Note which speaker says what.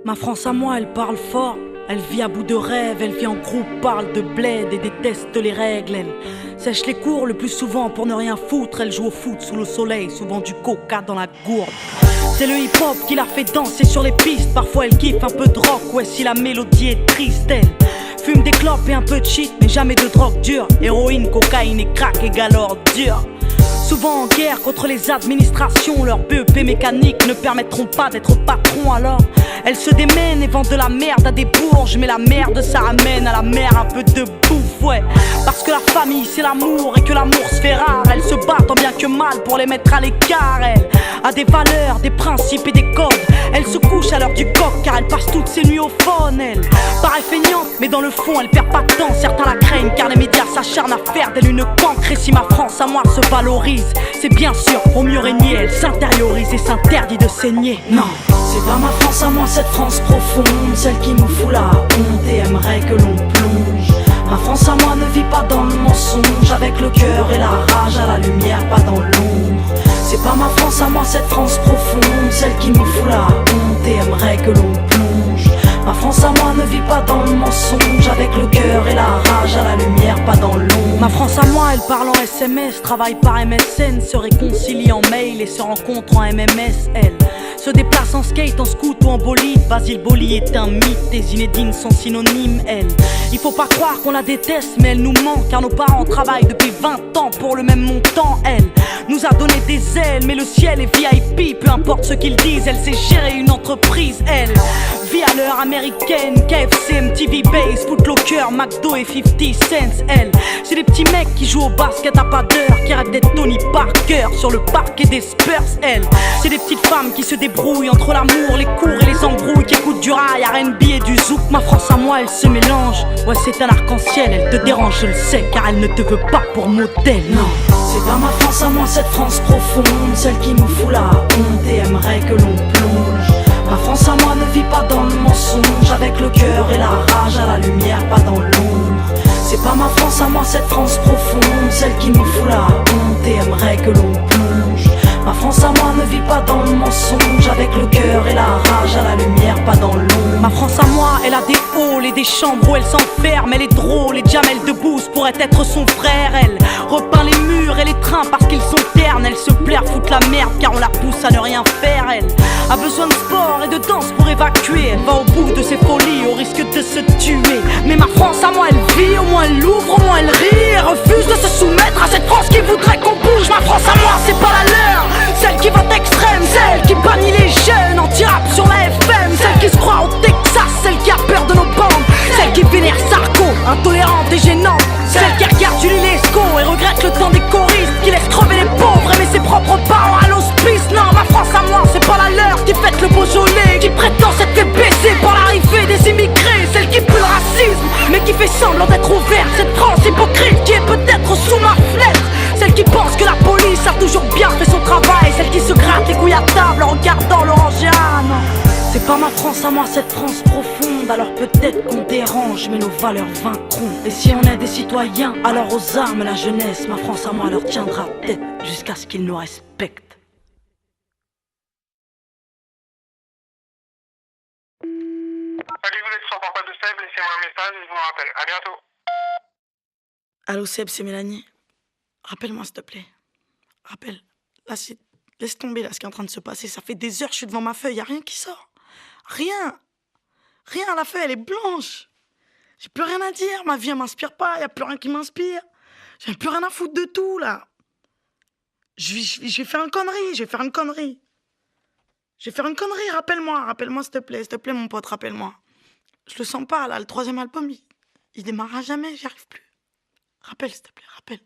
Speaker 1: Ma France à moi, elle parle fort. Elle vit à bout de rêve, elle vit en groupe, parle de bled et déteste les règles. Elle sèche les cours le plus souvent pour ne rien foutre. Elle joue au foot sous le soleil, souvent du coca dans la gourde. C'est le hip-hop qui la fait danser sur les pistes. Parfois elle kiffe un peu de rock, ouais si la mélodie est triste. Elle fume des clopes et un peu de shit, mais jamais de drogue dure. Héroïne, cocaïne et crack égale ordure. Souvent en guerre contre les administrations, leurs BEP mécaniques ne permettront pas d'être patron. Alors elles se démènent et vendent de la merde à des bourges. Mais la merde ça ramène à la mer un peu de bouffe, ouais. Parce que la famille c'est l'amour et que l'amour se fait rare. Elles se battent tant bien que mal pour les mettre à l'écart. Elle a des valeurs, des principes et des codes. Elle se couche à l'heure du coq car elle passe toutes ses nuits au phone. Elle paraît feignante mais dans le fond elle perd pas de temps. Certains la craignent car les médias s'acharnent à faire d'elle une cancre. Et si ma France à moi se valorise, c'est bien sûr pour mieux régner. Elle s'intériorise et s'interdit de saigner. Non, c'est pas ma France à moi, cette France profonde, celle qui nous fout la honte et aimerait que l'on plonge. Ma France à moi ne vit pas dans le mensonge, avec le cœur et la rage à la lumière, pas dans l'ombre. C'est pas ma France à moi, cette France profonde, celle qui nous fout la honte et aimerait que l'on plonge. Ma France à moi ne vit pas dans le mensonge, avec le cœur et la rage à la lumière, pas dans l'ombre. Ma France à moi, elle parle en SMS, travaille par MSN, se réconcilie en mail et se rencontre en MMS. Elle se déplace en skate, en scoot ou en bolide. Basile Boli est un mythe, et Zinedine sont synonymes. Elle, il faut pas croire qu'on la déteste, mais elle nous manque car nos parents travaillent depuis 20 ans pour le même montant. Elle nous a donné des ailes, mais le ciel est VIP, peu importe ce qu'ils disent. Elle sait gérer une entreprise, elle vit à l'heure américaine, KFC, MTV Base, Footlocker, McDo et 50 cents. Elle, c'est des petits mecs qui jouent au basket à pas d'heure, qui rêvent d'être Tony Parker sur le parquet des Spurs. Elle, c'est des petites femmes qui se débrouillent entre l'amour, les cours et les embrouilles, qui écoutent du rail, R&B et du zouk. Ma France à moi, elle se mélange, ouais c'est un arc-en-ciel. Elle te dérange, je le sais, car elle ne te veut pas pour modèle. Non, c'est pas ma France à moi, cette France profonde, celle qui nous fout la honte et aimerait que l'on plonge. Ma France à moi ne vit pas dans le mensonge, avec le cœur et la rage à la lumière, pas dans l'ombre. C'est pas ma France à moi, cette France profonde, celle qui nous fout la honte et aimerait que l'on plonge. Ma France à moi ne vit pas dans le mensonge, avec le cœur et la rage à la lumière, pas dans l'ombre. Ma France à moi, elle a des halls et des chambres où elle s'enferme. Elle est drôle et Jamel Debbouze pourrait être son frère. Elle repeint les murs et les trains parce qu'ils sont ternes. Elle se plaire, foutre la merde car on la pousse à ne rien faire. Elle a besoin de sport et de danse pour évacuer. Elle va au bout de ses folies au risque de se tuer. Mais ma France à moi, elle vit, au moins elle ouvre, au moins elle rit. Elle refuse de se soumettre à cette France qui voudrait qu'on bouge. Ma France à moi, c'est pas la leur, celle qui vote extrême, celle qui bannit les jeunes, anti-rap sur la FM, celle qui se croit au Texas, celle qui a peur de nos bandes, celle qui vénère Sarko, intolérante et gênante, celle qui regarde Julie Lescaut et regrette le temps des choristes, qui laisse crever les pauvres et met ses propres parents à l'hospice. Non, ma France à moi, c'est pas la leur, qui fête le Beaujolais, qui prétend s'être fait baisser par l'arrivée des immigrés, celle qui pue le racisme, mais qui fait semblant d'être ouverte, cette France hypocrite qui est peut-être sous ma fenêtre, celle qui pense que la police a toujours bien fait son travail, celle qui se gratte les couilles à table en regardant l'orange. Ah non, c'est pas ma France à moi, cette France profonde. Alors peut-être qu'on dérange, mais nos valeurs vaincront. Et si on est des citoyens, alors aux armes la jeunesse. Ma France à moi leur tiendra tête jusqu'à ce qu'ils nous respectent.
Speaker 2: Salut, vous êtes sur portable de Seb, laissez-moi un message et je vous rappelle. À bientôt.
Speaker 1: Allô Seb, c'est Mélanie. Rappelle-moi s'il te plaît. Rappelle. Là, laisse tomber là ce qui est en train de se passer. Ça fait des heures que je suis devant ma feuille. Y a rien qui sort. Rien. Rien, la feuille, elle est blanche. J'ai plus rien à dire. Ma vie, elle m'inspire pas. Y a plus rien qui m'inspire. J'ai plus rien à foutre de tout, là. Je vais faire une connerie. Je vais faire une connerie. Rappelle-moi. Rappelle-moi, s'il te plaît, mon pote, rappelle-moi. Je le sens pas, là. Le troisième album, il démarrera jamais. J'y arrive plus. Rappelle, s'il te plaît, rappelle.